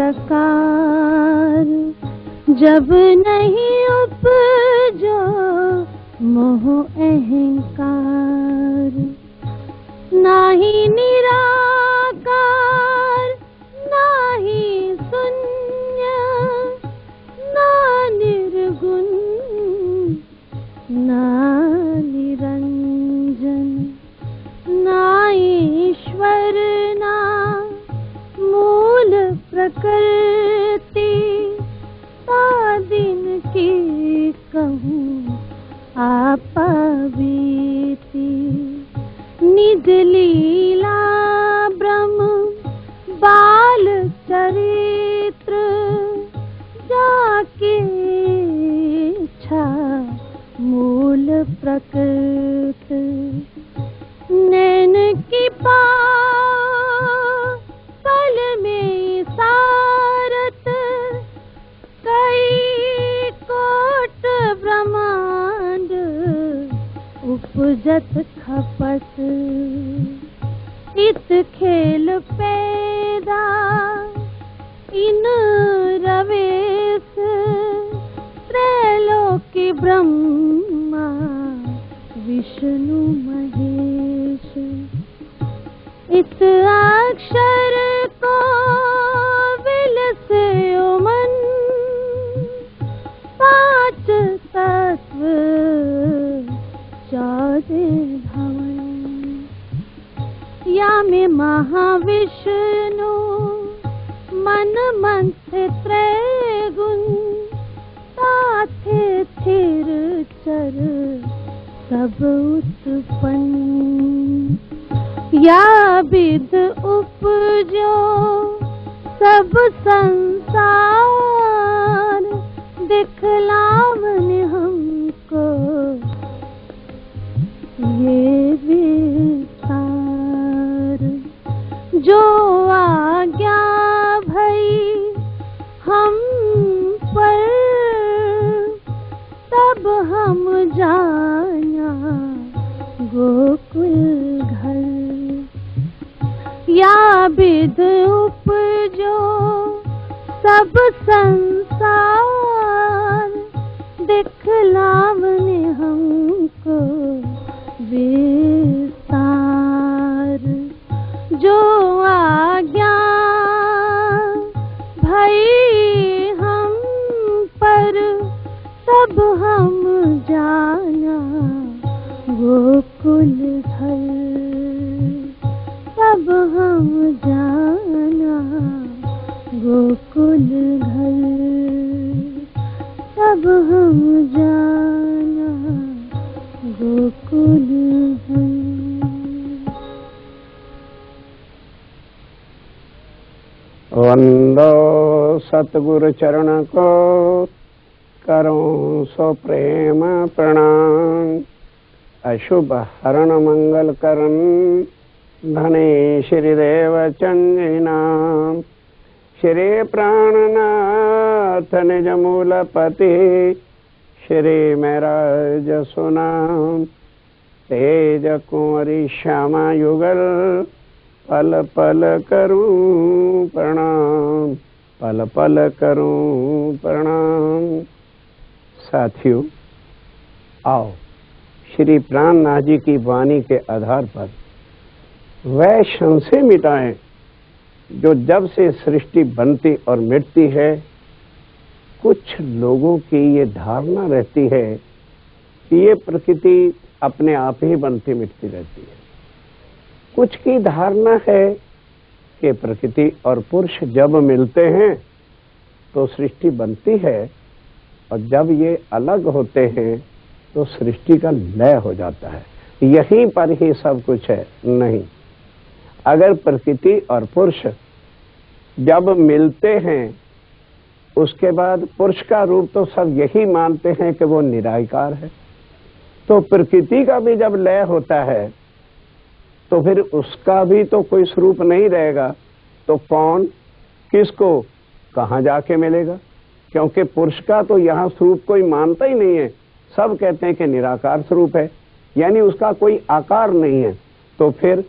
प्रकार, जब नहीं उपजो मोह अहंकार, नाही निराकार नाही शून्य, ना निर्गुण ना निरंजन, ना ईश्वर ना मूल प्रकृति, दिन की कहूँ आपा बीती, निज लीला ब्रह्म बाल चरित्र, जाके इच्छा मूल प्रकृति, नैन की पल में सारत, कई कोट ब्रह्मांड उपजत खपत, इत खेल पैदा इन रवेश, त्रैलोकी ब्रह्मा विष्णु महेश, इस अक्षर को विलसे मन, पांच तत्व चौदह भवन, या में महाविष्णु मन मंथ त्रैगुण, ताथे थिर चर सब उत्पन्न, या विद उपजो सब संसार, दिखलावन हमको ये विस्तार, जो आज्ञा भई हम पर, तब हम जाना गोकुल घर, या विद उपजो सब संसार, दिखलावन हमको विस्तार, जो आज्ञा भई हम पर, तब हम जाना गोकुल घर, तब हम जाना गोकुल घर, तब हम जाना गोकुल घर। वंदो सतगुरु चरण को, करूं सो प्रेम प्रणाम, अशुभ हरण मंगल करन, धने श्रीदेव चंगी नाम, श्री प्राणनाथ निज मूलपति, श्री मेरा जसुनाम, तेज कुंवरी श्यामा युगल, पल पल करूं प्रणाम, पल पल करूं प्रणाम। साथियों, आओ श्री प्राणनाथ जी की वाणी के आधार पर वह संशय मिटाएं जो जब से सृष्टि बनती और मिटती है, कुछ लोगों की ये धारणा रहती है कि ये प्रकृति अपने आप ही बनती मिटती रहती है। कुछ की धारणा है कि प्रकृति और पुरुष जब मिलते हैं तो सृष्टि बनती है, और जब ये अलग होते हैं तो सृष्टि का लय हो जाता है। यहीं पर ही सब कुछ है। नहीं, अगर प्रकृति और पुरुष जब मिलते हैं, उसके बाद पुरुष का रूप तो सब यही मानते हैं कि वो निराकार है, तो प्रकृति का भी जब लय होता है तो फिर उसका भी तो कोई स्वरूप नहीं रहेगा, तो कौन किसको कहाँ जाके मिलेगा? क्योंकि पुरुष का तो यहाँ स्वरूप कोई मानता ही नहीं है, सब कहते हैं कि निराकार स्वरूप है, यानी उसका कोई आकार नहीं है। तो फिर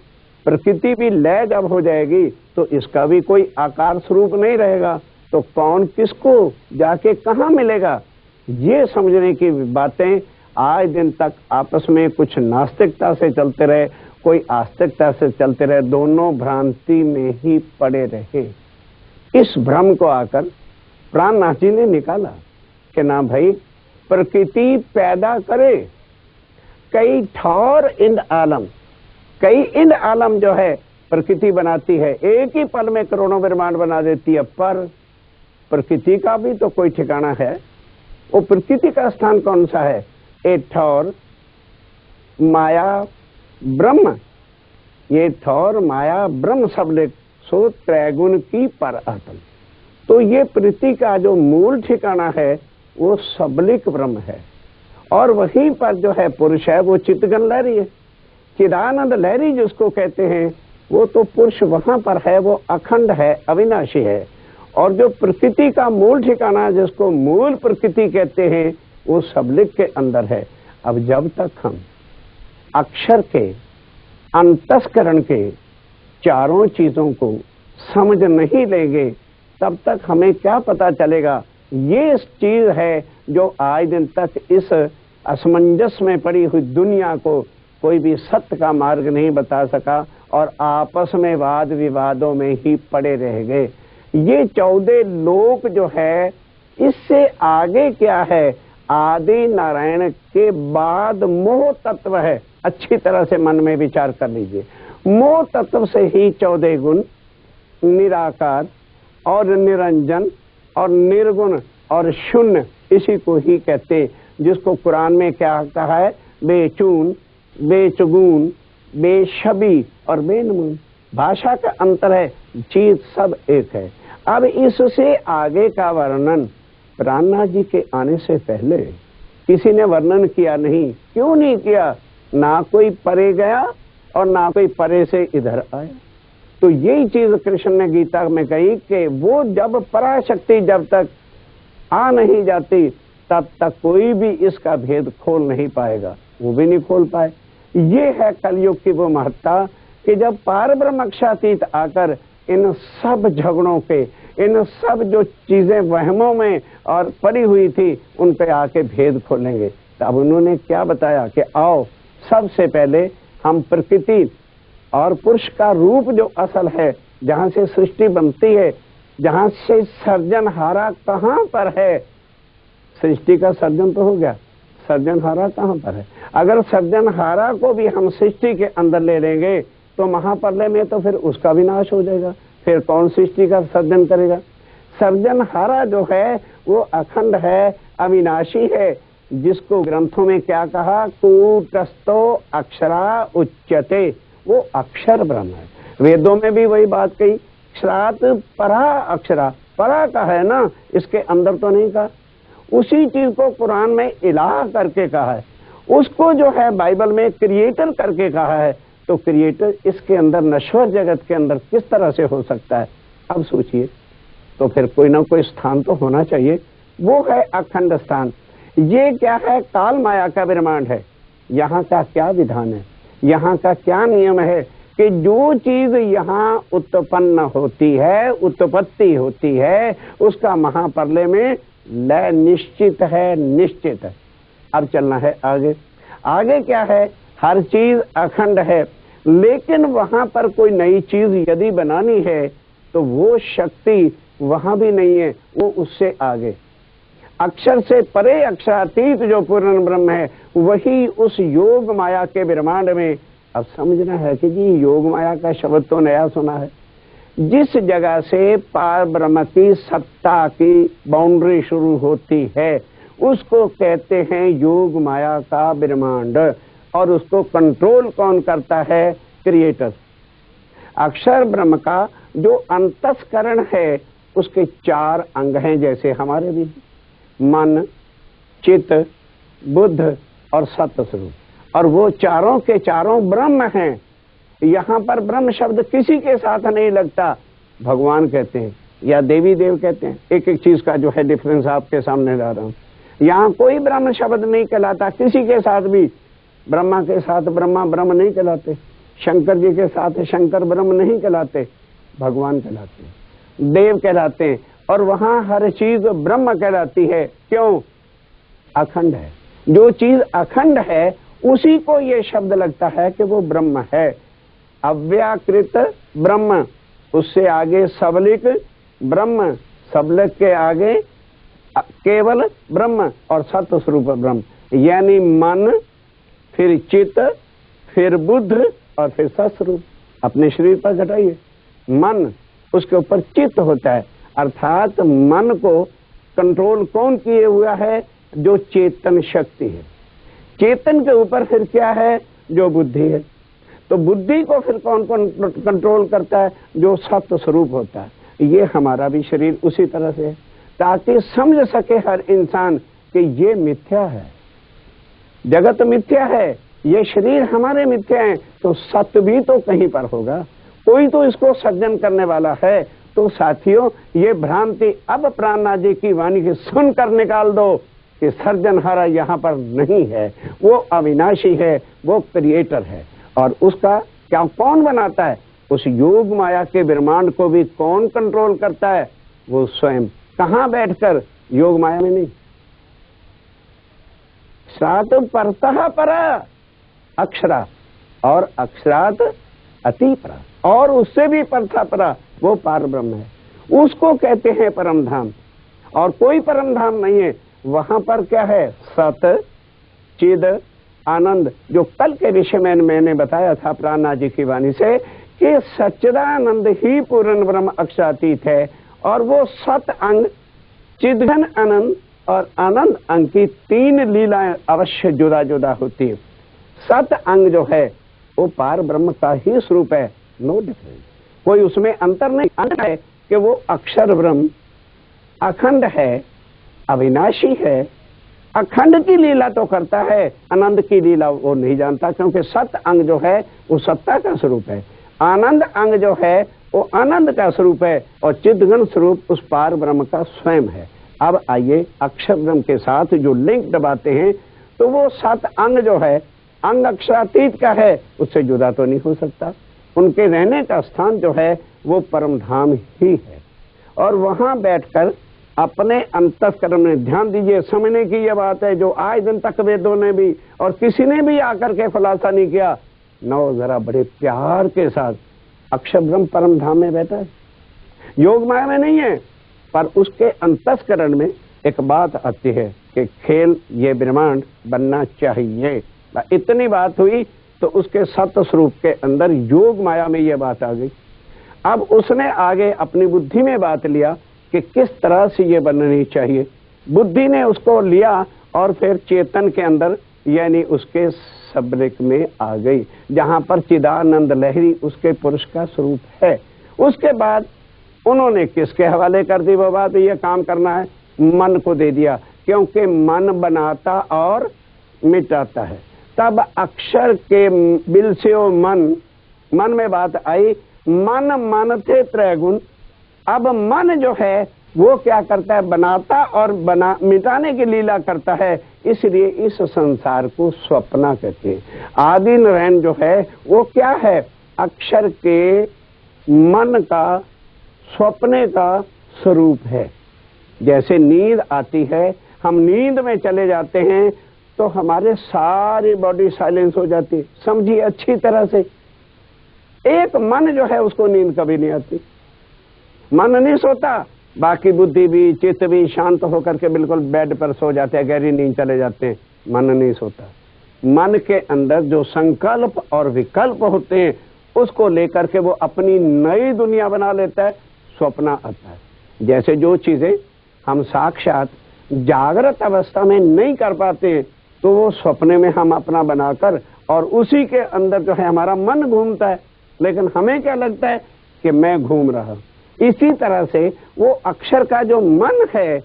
प्रकृति भी लय जब हो जाएगी तो इसका भी कोई आकार स्वरूप नहीं रहेगा, तो कौन किसको जाके कहाँ मिलेगा? ये समझने की बातें आज दिन तक आपस में कुछ नास्तिकता से चलते रहे, कोई आस्तिकता से चलते रहे, दोनों भ्रांति में ही पड़े रहे। इस भ्रम को आकर प्राणनाथ जी ने निकाला कि ना भाई, प्रकृति पैदा करे कई ठौर इंद आलम, कई इंद आलम जो है प्रकृति बनाती है, एक ही पल में करोड़ों ब्रह्मांड बना देती है, पर प्रकृति का भी तो कोई ठिकाना है। वो प्रकृति का स्थान कौन सा है? एक ठौर माया ब्रह्म, ये ठौर माया ब्रह्म सबलिक सो त्रैगुण की पर आत्म। तो ये प्रकृति का जो मूल ठिकाना है वो सबलिक ब्रह्म है, और वहीं पर जो है पुरुष है वो चित्तगन लहरी है, चिदानंद लहरी जिसको कहते हैं, वो तो पुरुष वहां पर है, वो अखंड है, अविनाशी है। और जो प्रकृति का मूल ठिकाना जिसको मूल प्रकृति कहते हैं वो सबलिक के अंदर है। अब जब तक हम अक्षर के अंतस्करण के चारों चीजों को समझ नहीं लेंगे तब तक हमें क्या पता चलेगा। ये चीज है जो आज दिन तक इस असमंजस में पड़ी हुई दुनिया को कोई भी सत्य का मार्ग नहीं बता सका, और आपस में वाद विवादों में ही पड़े रह गए। ये 14 लोक जो है, इससे आगे क्या है? आदि नारायण के बाद मोह तत्व है। अच्छी तरह से मन में विचार कर लीजिए। मोह तत्व से ही 14 गुण, निराकार और निरंजन और निर्गुण और शून्य, इसी को ही कहते, जिसको कुरान में क्या कहा है? बेचून, बेचुगुन, बेशबी और बेनमून। भाषा का अंतर है, चीज सब एक है। अब इससे आगे का वर्णन प्राणनाथ जी के आने से पहले किसी ने वर्णन किया नहीं। क्यों नहीं किया? ना कोई परे गया और ना कोई परे से इधर आया। तो यही चीज कृष्ण ने गीता में कही कि वो जब पराशक्ति जब तक आ नहीं जाती तब तक कोई भी इसका भेद खोल नहीं पाएगा, वो भी नहीं खोल पाए। ये है कलयुग की वो महत्ता कि जब पार ब्रह्मक्षातीत आकर इन सब झगड़ों के, इन सब जो चीजें वहमों में और पड़ी हुई थी उन पे आके भेद खोलेंगे। तब उन्होंने क्या बताया कि आओ सबसे पहले हम प्रकृति और पुरुष का रूप जो असल है, जहां से सृष्टि बनती है, जहां से सर्जनहारा कहां पर है? सृष्टि का सर्जन तो हो गया, सर्जनहारा कहां पर है? अगर सर्जनहारा को भी हम सृष्टि के अंदर ले लेंगे तो महाप्रलय में तो फिर उसका विनाश हो जाएगा। फिर कौन सृष्टि का सर्जन करेगा? सर्जनहारा जो है वो अखंड है, अविनाशी है, जिसको ग्रंथों में क्या कहा? कूटस्थो अक्षरा उच्यते, वो अक्षर ब्रह्म है। वेदों में भी वही बात कही, क्षरात परा अक्षरा, परा का है ना, इसके अंदर तो नहीं कहा। उसी चीज को कुरान में इलाह करके कहा है, उसको जो है बाइबल में क्रिएटर करके कहा है। तो क्रिएटर इसके अंदर, नश्वर जगत के अंदर किस तरह से हो सकता है? अब सोचिए। तो फिर कोई ना कोई स्थान तो होना चाहिए, वो है अखंड स्थान। ये क्या है? काल माया का ब्रह्मांड है। यहाँ का क्या विधान है, यहाँ का क्या नियम है कि जो चीज यहाँ उत्पन्न होती है, उत्पत्ति होती है, उसका महाप्रलय में लय निश्चित है, निश्चित है। अब चलना है आगे। आगे क्या है? हर चीज अखंड है, लेकिन वहां पर कोई नई चीज यदि बनानी है तो वो शक्ति वहां भी नहीं है, वो उससे आगे। अक्षर से परे अक्षरातीत जो पूर्ण ब्रह्म है, वही उस योग माया के ब्रह्मांड में। अब समझना है कि जी योग माया का शब्द तो नया सुना है। जिस जगह से पार ब्रह्म की सत्ता की बाउंड्री शुरू होती है उसको कहते हैं योग माया का ब्रह्मांड, और उसको कंट्रोल कौन करता है? क्रिएटर। अक्षर ब्रह्म का जो अंतस्करण है उसके 4 अंग हैं, जैसे हमारे भी मन, चित्त, बुद्ध और सत्य स्वरूप, और वो चारों के चारों ब्रह्म हैं। यहाँ पर ब्रह्म शब्द किसी के साथ नहीं लगता, भगवान कहते हैं या देवी देव कहते हैं। एक एक चीज का जो है डिफरेंस आपके सामने ला रहा हूं। यहाँ कोई ब्रह्म शब्द नहीं कहलाता किसी के साथ भी। ब्रह्मा के साथ ब्रह्मा ब्रह्म नहीं कहलाते, शंकर जी के साथ शंकर ब्रह्म नहीं कहलाते, भगवान कहलाते हैं, देव कहलाते हैं, और वहां हर चीज ब्रह्म कहलाती है। क्यों? अखंड है। जो चीज अखंड है उसी को ये शब्द लगता है कि वो ब्रह्म है। अव्याकृत ब्रह्म, उससे आगे सबलिक ब्रह्म, सबलिक के आगे केवल ब्रह्म और सत्य स्वरूप ब्रह्म, यानी मन, फिर चित्त, फिर बुद्ध और फिर सत्स्वरूप। अपने शरीर पर घटाइए, मन, उसके ऊपर चित्त होता है, अर्थात मन को कंट्रोल कौन किए हुआ है? जो चेतन शक्ति है। चेतन के ऊपर फिर क्या है? जो बुद्धि है। तो बुद्धि को फिर कौन कौन कंट्रोल करता है? जो सत्य स्वरूप होता है। ये हमारा भी शरीर उसी तरह से है, ताकि समझ सके हर इंसान कि ये मिथ्या है, जगत मिथ्या है, ये शरीर हमारे मिथ्या है, तो सत्य भी तो कहीं पर होगा, कोई तो इसको सर्जन करने वाला है। तो साथियों, ये भ्रांति अब प्राणनाथ जी की वाणी की सुनकर निकाल दो कि सर्जनहारा यहाँ पर नहीं है, वो अविनाशी है, वो क्रिएटर है। और उसका क्या कौन बनाता है? उस योग माया के ब्रह्मांड को भी कौन कंट्रोल करता है? वो स्वयं। कहाँ बैठकर? योग माया में नहीं, सात परतः पर अक्षरा, और अक्षरात अति परा, और उससे भी परतः परा वो पार ब्रह्म है। उसको कहते हैं परम धाम, और कोई परम धाम नहीं है। वहां पर क्या है? सत चिद आनंद, जो कल के विषय में मैंने बताया था प्राणनाथ जी की वाणी से कि सच्चिदानंद ही पूर्ण ब्रह्म अक्षरातीत है। और वो सत अंग, चिदघन आनंद और आनंद अंग की तीन लीलाएं अवश्य जुदा जुदा होती है। सत अंग जो है वो पार ब्रह्म का ही स्वरूप है, नो डिफरेंस, कोई उसमें अंतर नहीं। अंतर है कि वो अक्षर ब्रह्म अखंड है, अविनाशी है, अखंड की लीला तो करता है, आनंद की लीला वो नहीं जानता, क्योंकि सत अंग जो है वो सत्ता का स्वरूप है, आनंद अंग जो है वो आनंद का स्वरूप है, और चिद्घन स्वरूप उस पार ब्रह्म का स्वयं है। अब आइए अक्षर ब्रह्म के साथ जो लिंक दबाते हैं, तो वो सत अंग जो है, अंग अक्षरातीत का है, उससे जुदा तो नहीं हो सकता। उनके रहने का स्थान जो है वो परम धाम ही है। और वहां बैठकर अपने अंतःकरण में ध्यान दीजिए। समझने की यह बात है जो आज दिन तक वेदों ने भी और किसी ने भी आकर के खुलासा नहीं किया। नौ जरा बड़े प्यार के साथ अक्षर ब्रह्म परम धाम में बैठा है, योग माया में नहीं है। पर उसके अंतःकरण में एक बात आती है कि खेल ये ब्रह्मांड बनना चाहिए। इतनी बात हुई तो उसके सत्य स्वरूप के अंदर योग माया में ये बात आ गई। अब उसने आगे अपनी बुद्धि में बात लिया कि किस तरह से ये बननी चाहिए। बुद्धि ने उसको लिया और फिर चेतन के अंदर यानी उसके सबलिक में आ गई, जहां पर चिदानंद लहरी उसके पुरुष का स्वरूप है। उसके बाद उन्होंने किसके हवाले कर दी वो बात? ये काम करना है, मन को दे दिया, क्योंकि मन बनाता और मिटाता है। तब अक्षर के बिल से वो मन में बात आई, मन थे त्रैगुण। अब मन जो है वो क्या करता है? बनाता और मिटाने की लीला करता है। इसलिए इस संसार को स्वप्न कहते हैं। आदि नारायण जो है वो क्या है? अक्षर के मन का स्वप्ने का स्वरूप है। जैसे नींद आती है, हम नींद में चले जाते हैं तो हमारे सारी बॉडी साइलेंस हो जाती है। समझिए अच्छी तरह से, एक मन जो है उसको नींद कभी नहीं आती। मन नहीं सोता, बाकी बुद्धि भी चित्त भी शांत होकर के बिल्कुल बेड पर सो जाते हैं, गहरी नींद चले जाते हैं। मन नहीं सोता। मन के अंदर जो संकल्प और विकल्प होते हैं उसको लेकर के वो अपनी नई दुनिया बना लेता है, स्वप्न आता है। जैसे जो चीजें हम साक्षात जागृत अवस्था में नहीं कर पाते हैं तो वो सपने में हम अपना बनाकर और उसी के अंदर जो है हमारा मन घूमता है, लेकिन हमें क्या लगता है कि मैं घूम रहा। इसी तरह से वो अक्षर का जो मन है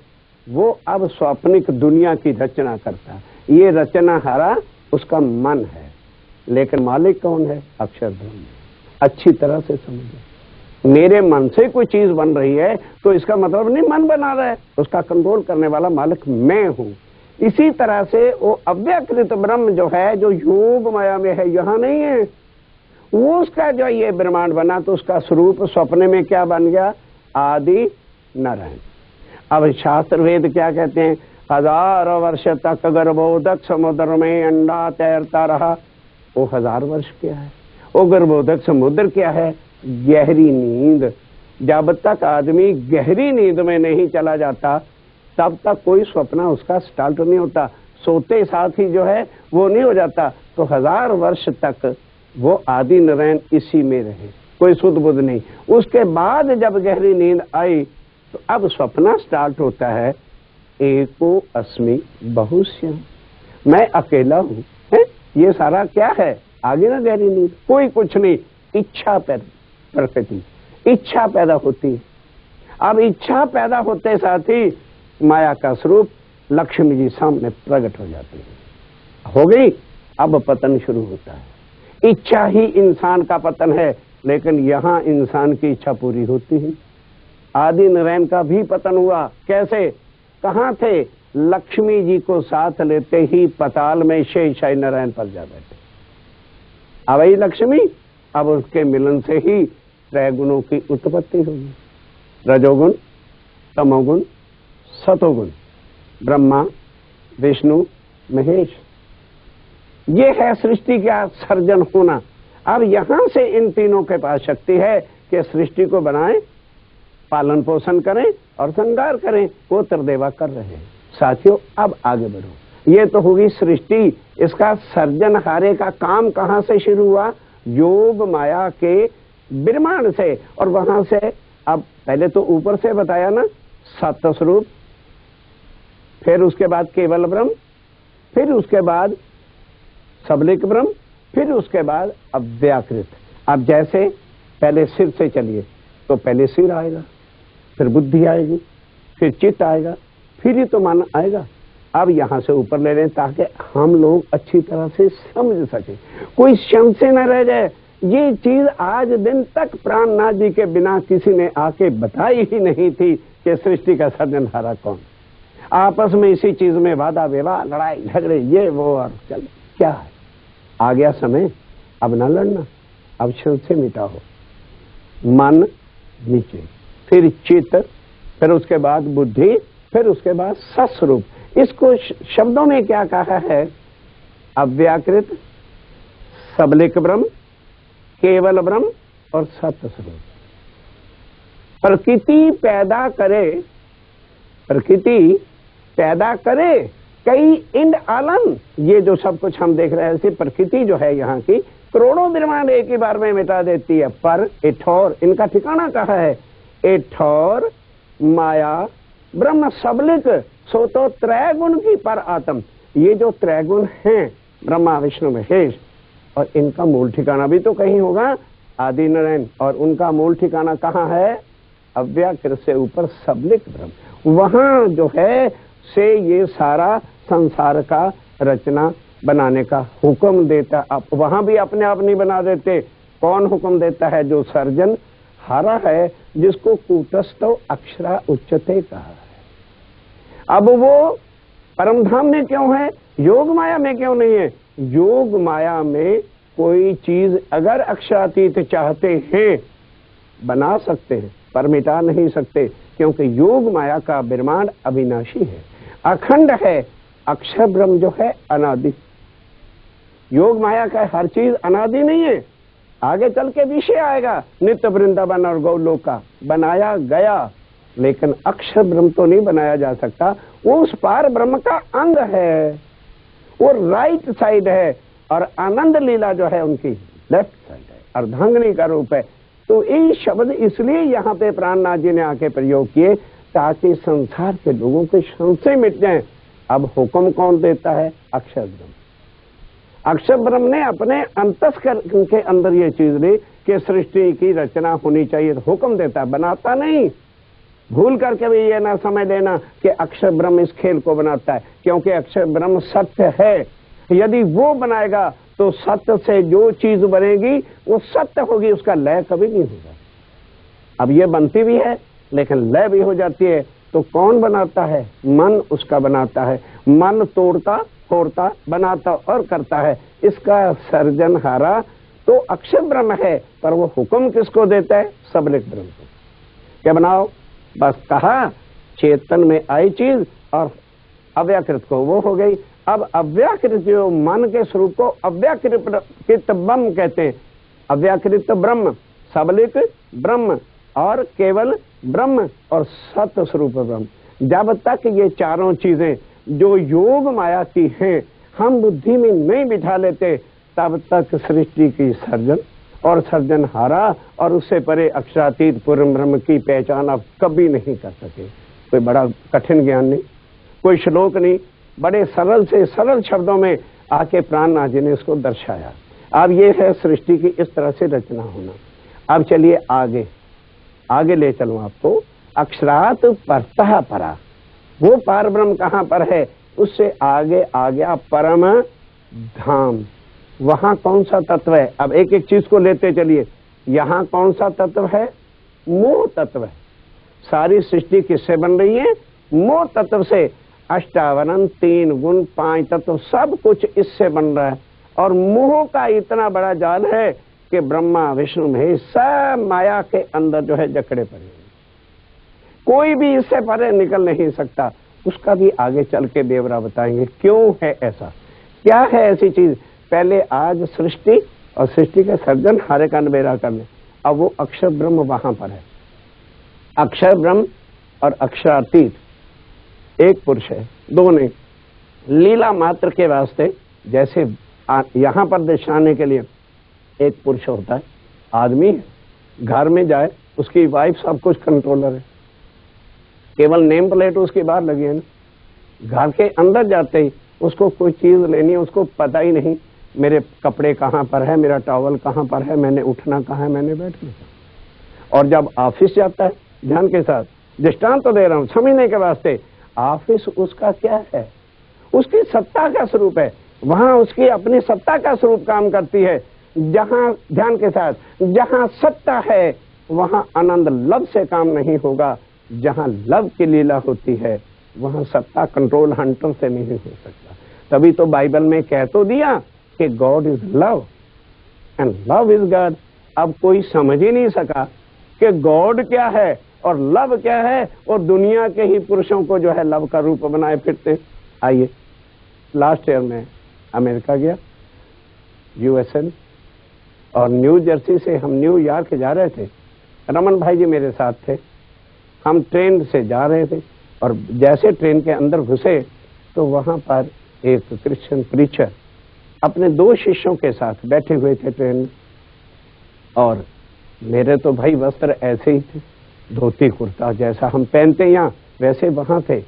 वो अब स्वप्निक दुनिया की रचना करता है। ये रचना हारा उसका मन है, लेकिन मालिक कौन है? अक्षर ब्रह्म। अच्छी तरह से समझो, मेरे मन से कोई चीज बन रही है तो इसका मतलब नहीं मन बना रहा है, उसका कंट्रोल करने वाला मालिक मैं हूं। इसी तरह से वो अव्यकृत ब्रह्म जो है, जो योग माया में है, यहां नहीं है, उसका जो ये ब्रह्मांड बना तो उसका स्वरूप स्वप्न में क्या बन गया? आदि नारायण। अब शास्त्र वेद क्या कहते हैं? 1000 वर्ष तक गर्भोदक समुद्र में अंडा तैरता रहा। वो 1000 वर्ष क्या है? वो गर्भोदक समुद्र क्या है? गहरी नींद। जब तक आदमी गहरी नींद में नहीं चला जाता तब तक कोई स्वप्न उसका स्टार्ट नहीं होता। सोते साथ ही जो है वो नहीं हो जाता। तो 1000 वर्ष तक वो आदि नारायण इसी में रहे, कोई सुध बुध नहीं। उसके बाद जब गहरी नींद आई तो अब स्वप्न स्टार्ट होता है। एको अस्मि बहुश्यम, मैं अकेला हूं। है ये सारा क्या है? आगे ना गहरी नींद, कोई कुछ नहीं। इच्छा प्रकृति इच्छा पैदा होती है। अब इच्छा पैदा होते साथ ही माया का स्वरूप लक्ष्मी जी सामने प्रकट हो जाती है। हो गई। अब पतन शुरू होता है। इच्छा ही इंसान का पतन है, लेकिन यहां इंसान की इच्छा पूरी होती है। आदि नारायण का भी पतन हुआ। कैसे? कहां थे? लक्ष्मी जी को साथ लेते ही पताल में शेषाई नारायण पर जा बैठे। अब वही लक्ष्मी, अब उसके मिलन से ही त्रैगुणों की उत्पत्ति होगी। रजोगुण, तमोगुण, सतोगुण, ब्रह्मा, विष्णु, महेश। ये है सृष्टि का सर्जन होना। अब यहां से इन तीनों के पास शक्ति है कि सृष्टि को बनाएं, पालन पोषण करें और श्रृंगार करें। वो त्रिदेवा कर रहे हैं। साथियों अब आगे बढ़ो। ये तो होगी सृष्टि। इसका सर्जनहारे का काम कहां से शुरू हुआ? योग माया के ब्रह्मांड से। और वहां से अब पहले तो ऊपर से बताया ना, सत्य स्वरूप, फिर उसके बाद केवल ब्रह्म, फिर उसके बाद सबलिक ब्रह्म, फिर उसके बाद अव्याकृत। अब जैसे पहले सिर से चलिए तो पहले सिर आएगा, फिर बुद्धि आएगी, फिर चित्त आएगा, फिर ही तो मन आएगा। अब यहां से ऊपर ले रहे हैं ताकि हम लोग अच्छी तरह से समझ सके, कोई संशय न रह जाए। ये चीज आज दिन तक प्राणनाथ जी के बिना किसी ने आके बताई ही नहीं थी कि सृष्टि का सर्जनहारा कौन। आपस में इसी चीज में वादा विवाद, लड़ाई झगड़े, ये वो, और चल क्या है। आ गया समय, अब न लड़ना, अब संशय मिटाओ। मन नीचे, फिर चित्त, फिर उसके बाद बुद्धि, फिर उसके बाद सस्वरूप। इसको शब्दों में क्या कहा है? अव्याकृत, सबलिक ब्रह्म, केवल ब्रह्म और सत्य स्वरूप। प्रकृति पैदा करे, प्रकृति पैदा करे कई इंड आलन। ये जो सब कुछ हम देख रहे हैं, ऐसी प्रकृति जो है यहाँ की करोड़ों ब्रह्मांड एक ही बार में मिटा देती है। पर एठौर, इनका ठिकाना कहाँ है? एठौर माया ब्रह्म सबलिक, सो तो त्रैगुण की पर आत्म। ये जो त्रैगुण हैं, ब्रह्मा विष्णु महेश, और इनका मूल ठिकाना भी तो कहीं होगा आदि नारायण। और उनका मूल ठिकाना कहाँ है? अव्याकृत से ऊपर सबलिक ब्रह्म। वहां जो है से ये सारा संसार का रचना बनाने का हुक्म देता। आप वहां भी अपने आप नहीं बना देते। कौन हुक्म देता है? जो सर्जन हारा है, जिसको कूटस्थ अक्षरा उच्चते कहा है। अब वो परमधाम में क्यों है? योग माया में क्यों नहीं है? योग माया में कोई चीज अगर अक्षरातीत चाहते हैं बना सकते हैं, पर मिटा नहीं सकते, क्योंकि योग माया का ब्रह्मांड अविनाशी है, अखंड है। अक्षर ब्रह्म जो है अनादि। योग माया का हर चीज अनादि नहीं है। आगे चल के विषय आएगा, नित्य वृंदावन और गौलोक का बनाया गया, लेकिन अक्षर ब्रह्म तो नहीं बनाया जा सकता। वो उस पार ब्रह्म का अंग है, वो राइट साइड है, और आनंद लीला जो है उनकी लेफ्ट साइड है, अर्धांगिनी का रूप है। तो ये शब्द इसलिए यहाँ पे प्राणनाथ जी ने आके प्रयोग किए ताकि संसार के लोगों के संशय मिट जाए। अब हुक्म कौन देता है? अक्षर ब्रह्म। अक्षर ब्रह्म ने अपने अंतस्करण के अंदर ये चीज ली कि सृष्टि की रचना होनी चाहिए, तो हुक्म देता, बनाता नहीं। भूल करके भी ये ना समझ लेना कि अक्षर ब्रह्म इस खेल को बनाता है, क्योंकि अक्षर ब्रह्म सत्य है। यदि वो बनाएगा तो सत्य से जो चीज बनेगी वो सत्य होगी, उसका लय कभी नहीं होगा। अब ये बनती भी है लेकिन लय भी हो जाती है। तो कौन बनाता है? मन उसका बनाता है। मन तोड़ता फोड़ता बनाता और करता है। इसका सर्जनहारा तो तो अक्षर ब्रह्म है, पर वो हुक्म किसको देता है? सबलिक ब्रह्म को। क्या बनाओ? बस कहा चेतन में आई चीज और अव्याकृत को वो हो गई। अब अव्याकृत जो मन के स्वरूप को अव्याकृत ब्रह्म कहते हैं। अव्याकृत ब्रह्म, सबलिक ब्रह्म और केवल ब्रह्म और सत्य स्वरूप ब्रह्म। जब तक ये चारों चीजें जो योग माया की हैं हम बुद्धि में नहीं बिठा लेते, तब तक सृष्टि की सर्जन और सर्जनहारा और उससे परे अक्षरातीत पूर्ण ब्रह्म की पहचान आप कभी नहीं कर सके। कोई बड़ा कठिन ज्ञान नहीं, कोई श्लोक नहीं, बड़े सरल से सरल शब्दों में आके प्राणनाथ जी ने इसको दर्शाया। अब ये है सृष्टि की इस तरह से रचना होना। अब चलिए आगे ले चलूं आपको। अक्षरात परतः परा, वो पार ब्रह्म कहाँ पर है? उससे आगे आ गया परम धाम। वहां कौन सा तत्व है? अब एक एक चीज को लेते चलिए। यहाँ कौन सा तत्व है? मोह तत्व है। सारी सृष्टि किससे बन रही है? मोह तत्व से। अष्टावरण, 3 गुण, 5 तत्व, सब कुछ इससे बन रहा है। और मोह का इतना बड़ा जाल है कि ब्रह्मा विष्णु महेश सब माया के अंदर जो है जकड़े पड़े, कोई भी इससे परे निकल नहीं सकता। उसका भी आगे चल के देवरा बताएंगे क्यों है ऐसा, क्या है ऐसी चीज। पहले आज सृष्टि और सृष्टि के सर्जन हारे का नबेरा कर ले। अब वो अक्षर ब्रह्म वहां पर है। अक्षर ब्रह्म और अक्षरातीत एक पुरुष है, दो नहीं। लीला मात्र के वास्ते जैसे यहां पर दर्शाने के लिए एक पुरुष होता है, आदमी है, घर में जाए उसकी वाइफ सब कुछ कंट्रोलर है, केवल नेम प्लेट उसकी बाहर लगी है ना। घर के अंदर जाते ही उसको कोई चीज लेनी है, उसको पता ही नहीं मेरे कपड़े कहाँ पर है, मेरा टॉवल कहाँ पर है, मैंने उठना कहाँ है, मैंने बैठना। और जब ऑफिस जाता है, ध्यान के साथ दृष्टांत तो दे रहा हूं समझने के वास्ते, ऑफिस उसका क्या है? उसकी सत्ता का स्वरूप है। वहां उसकी अपनी सत्ता का स्वरूप काम करती है। जहां, ध्यान के साथ, जहां सत्ता है वहां आनंद लव से काम नहीं होगा। जहां लव की लीला होती है वहां सत्ता कंट्रोल हंटर से नहीं हो सकता। तभी तो बाइबल में कह तो दिया कि God is love and love is God. अब कोई समझ ही नहीं सका कि गॉड क्या है और लव क्या है, और दुनिया के ही पुरुषों को जो है लव का रूप बनाए फिरते। आइए, लास्ट ईयर में अमेरिका गया, यूएसए, और न्यू जर्सी से हम न्यूयॉर्क जा रहे थे। रमन भाई जी मेरे साथ थे। हम ट्रेन से जा रहे थे और जैसे ट्रेन के अंदर घुसे तो वहां पर एक क्रिश्चियन प्रीचर अपने 2 शिष्यों के साथ बैठे हुए थे ट्रेन में। और मेरे तो भाई वस्त्र ऐसे ही थे, धोती कुर्ता जैसा हम पहनते यहाँ वैसे वहां थे।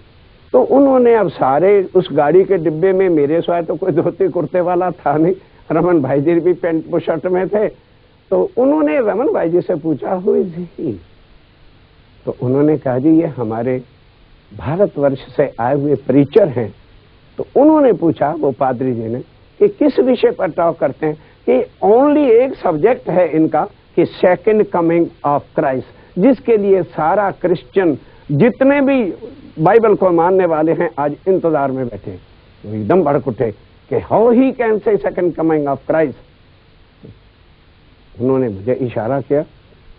तो उन्होंने अब सारे उस गाड़ी के डिब्बे में, मेरे सिवाय तो कोई धोती कुर्ते वाला था नहीं, रमन भाई जी भी पैंट शर्ट में थे। तो उन्होंने रमन भाई जी से पूछा, हुई जी? तो उन्होंने कहा जी ये हमारे भारतवर्ष से आए हुए प्रीचर हैं। तो उन्होंने पूछा, वो पादरी जी ने, कि किस विषय पर टॉक करते हैं? कि ओनली एक सब्जेक्ट है इनका कि सेकंड कमिंग ऑफ क्राइस्ट, जिसके लिए सारा क्रिश्चियन जितने भी बाइबल को मानने वाले हैं आज इंतजार में बैठे। तो एकदम भड़क उठे कि how he can say second coming of Christ. उन्होंने मुझे इशारा किया,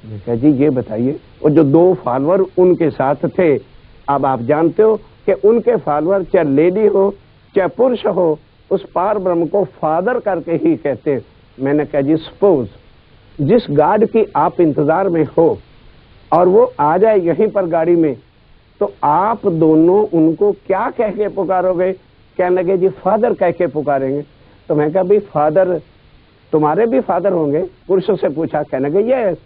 मैं कहा जी ये बताइए। और जो 2 फॉलोअर उनके साथ थे, अब आप जानते हो कि उनके फॉलोअर चाहे लेडी हो चाहे पुरुष हो, उस पार ब्रह्म को फादर करके ही कहते हैं। मैंने कहा जी सपोज जिस गार्ड की आप इंतजार में हो और वो आ जाए यहीं पर गाड़ी में, तो आप दोनों उनको क्या कह के पुकारोगे? कहने लगे जी फादर कह के पुकारेंगे। तो मैं कहा भाई फादर, तुम्हारे भी फादर होंगे? पुरुषों से पूछा, कहने लगे यस।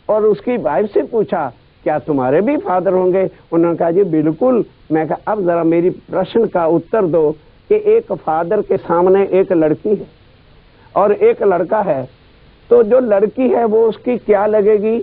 और उसकी वाइफ से पूछा, क्या तुम्हारे भी फादर होंगे? उन्होंने कहा जी बिल्कुल। मैं कहा अब जरा मेरी प्रश्न का उत्तर दो कि एक फादर के सामने एक लड़की है और एक लड़का है, तो जो लड़की है वो उसकी क्या लगेगी?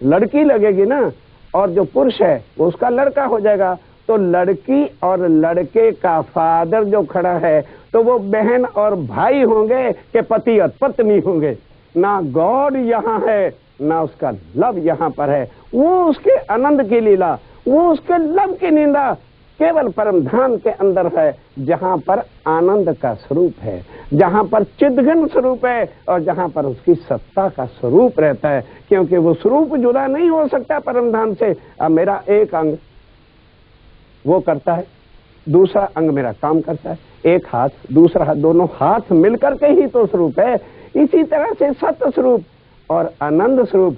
लड़की लगेगी ना। और जो पुरुष है वो उसका लड़का हो जाएगा। तो लड़की और लड़के का फादर जो खड़ा है तो वो बहन और भाई होंगे कि पति और पत्नी होंगे। ना गॉड यहाँ है ना उसका लव यहाँ पर है। वो उसके आनंद की लीला, वो उसके लव की निंदा केवल परम धाम के अंदर है, जहाँ पर आनंद का स्वरूप है। जहां पर चिद्घन स्वरूप है और जहां पर उसकी सत्ता का स्वरूप रहता है, क्योंकि वो स्वरूप जुदा नहीं हो सकता परम धाम से। अब मेरा एक अंग वो करता है, दूसरा अंग मेरा काम करता है, एक हाथ दूसरा हाथ, दोनों हाथ मिलकर के ही तो स्वरूप है। इसी तरह से सत्य स्वरूप और आनंद स्वरूप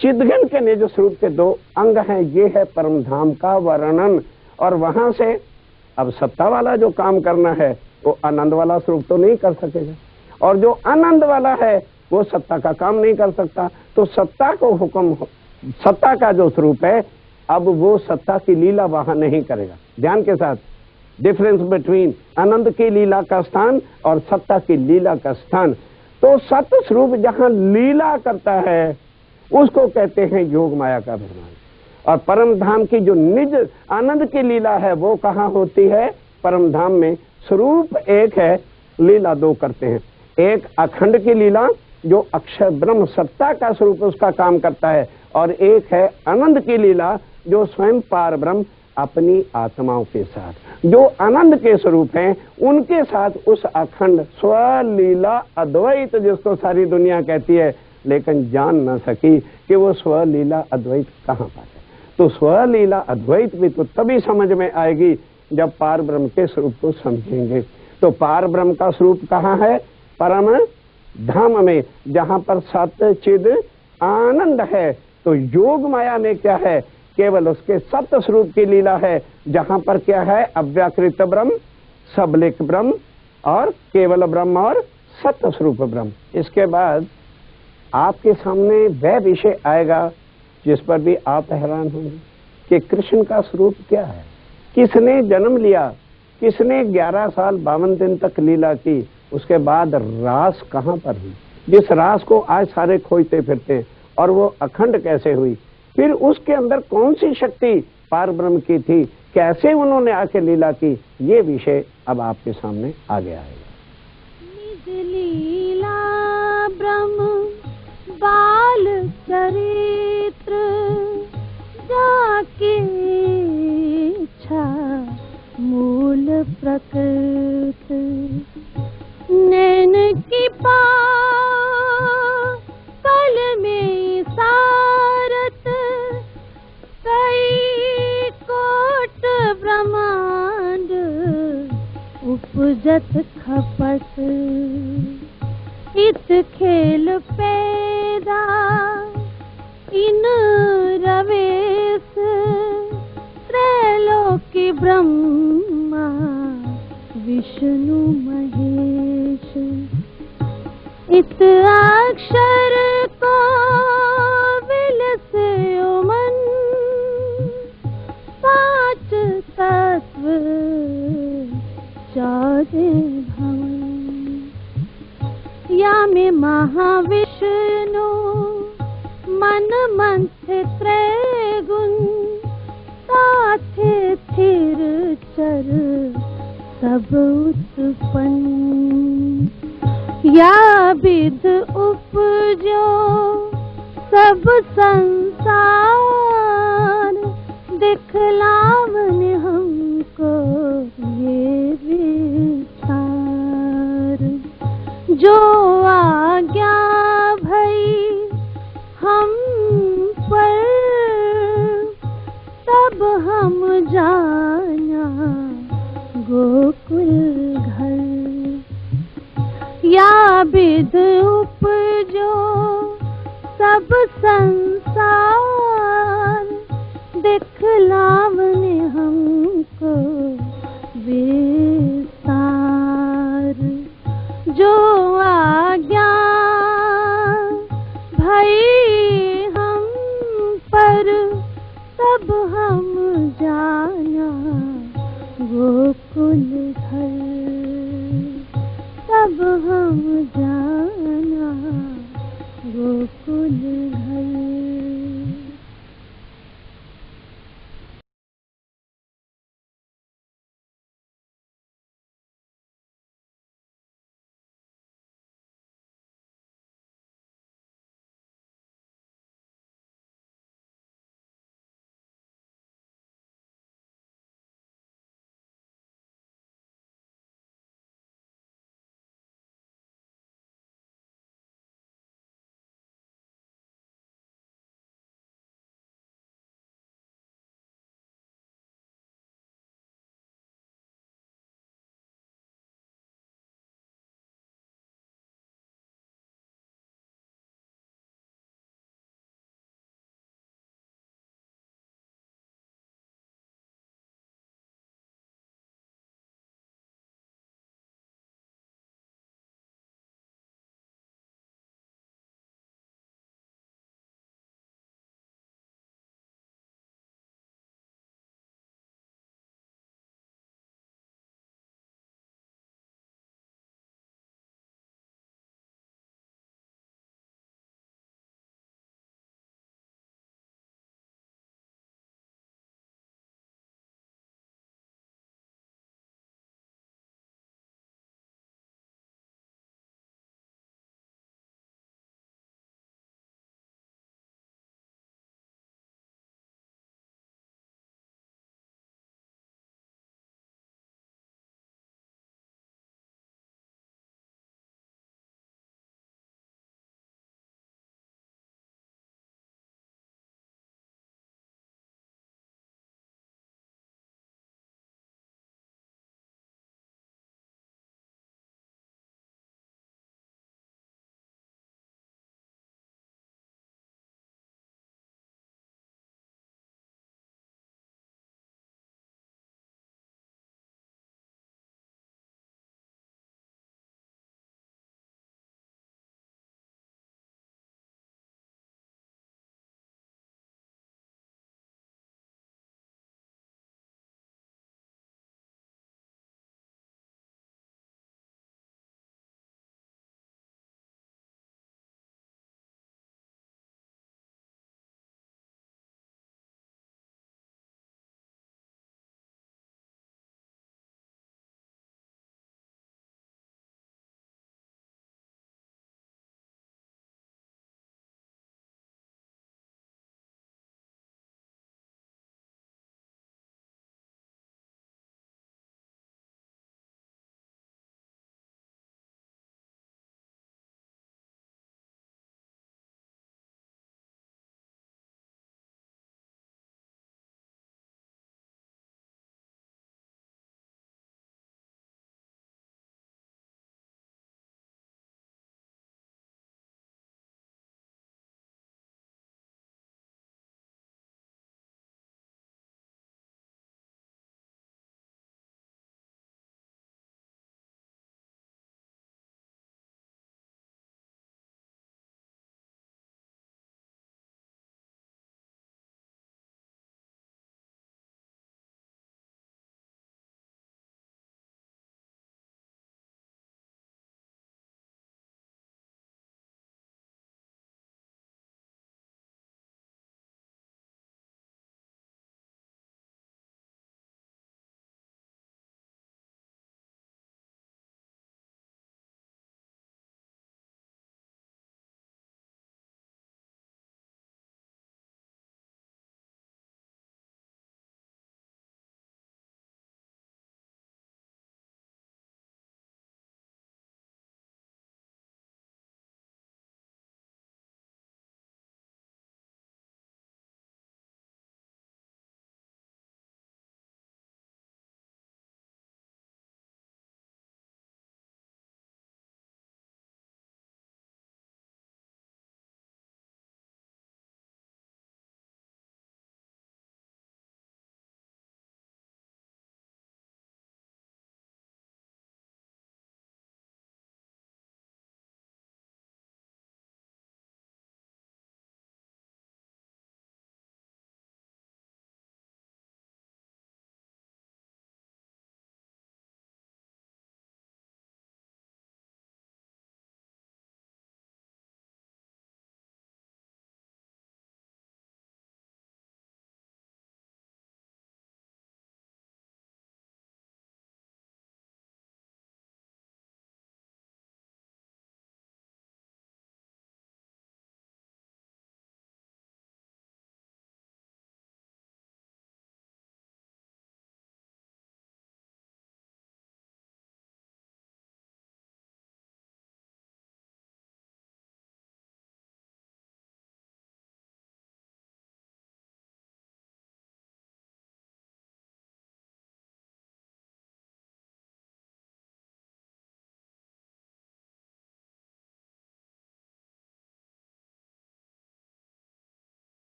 चिद्घन के निज स्वरूप के दो अंग हैं। ये है परम धाम का वर्णन। और वहां से अब सत्ता वाला जो काम करना है वो आनंद वाला स्वरूप तो नहीं कर सकेगा, और जो आनंद वाला है वो सत्ता का काम नहीं कर सकता। तो सत्ता को हुक्म, सत्ता का जो स्वरूप है, अब वो सत्ता की लीला वहां नहीं करेगा। ध्यान के साथ, डिफरेंस बिटवीन आनंद की लीला का स्थान और सत्ता की लीला का स्थान। तो सत्य स्वरूप जहां लीला करता है उसको कहते हैं योग माया का अभिमान। और परम धाम की जो निज आनंद की लीला है वो कहाँ होती है? परम धाम में स्वरूप एक है, लीला दो करते हैं। एक अखंड की लीला जो अक्षर ब्रह्म सत्ता का स्वरूप उसका काम करता है, और एक है आनंद की लीला जो स्वयं पार ब्रह्म अपनी आत्माओं के साथ जो आनंद के स्वरूप हैं उनके साथ उस अखंड स्वलीला अद्वैत, जिसको सारी दुनिया कहती है लेकिन जान न सकी कि वो स्वलीला अद्वैत कहाँ पाता है। तो स्वलीला अद्वैत भी तो तभी समझ में आएगी जब पार ब्रह्म के स्वरूप को समझेंगे। तो पार ब्रह्म का स्वरूप कहाँ है? परम धाम में, जहाँ पर सत्य चिद आनंद है। तो योग माया में क्या है? केवल उसके सत्य स्वरूप की लीला है, जहाँ पर क्या है? अव्याकृत ब्रह्म, सबलिक ब्रह्म और केवल ब्रह्म और सत्य स्वरूप ब्रह्म। इसके बाद आपके सामने वह विषय आएगा जिस पर भी आप हैरान होंगे कि कृष्ण का स्वरूप क्या है, किसने जन्म लिया, किसने 11 साल 52 दिन तक लीला की, उसके बाद रास कहाँ पर हुई, जिस रास को आज सारे खोजते फिरते हैं, और वो अखंड कैसे हुई, फिर उसके अंदर कौन सी शक्ति पार ब्रह्म की थी, कैसे उन्होंने आके लीला की, ये विषय अब आपके सामने आ गया है। निज लीला ब्रह्म बाल चरित्र जाके इच्छा मूल प्रकृत नैन की पल में सारत कई कोट ब्रह्मांड उपजत खपत इत खेल पैदा इन रवेश त्रैलोकी ब्रह्मा विष्णु महेश इत अक्षर को विलसे मन पांच तत्व 14 भवन या में महाविष्णु मन मंथे त्रैगुण साथे थिर चर सब उत्पन्न या विध उपजो सब संसार दिखलावन हमको ये विचार जो आज्ञा भई हम पर तब हम जाना गोकुल घर या विध उपजो सब संसार दिखलावने हमको विस्तार जो आज्ञा भई हम पर तब हम जाना गोकुल घर तब हम जाना गोकुल घर।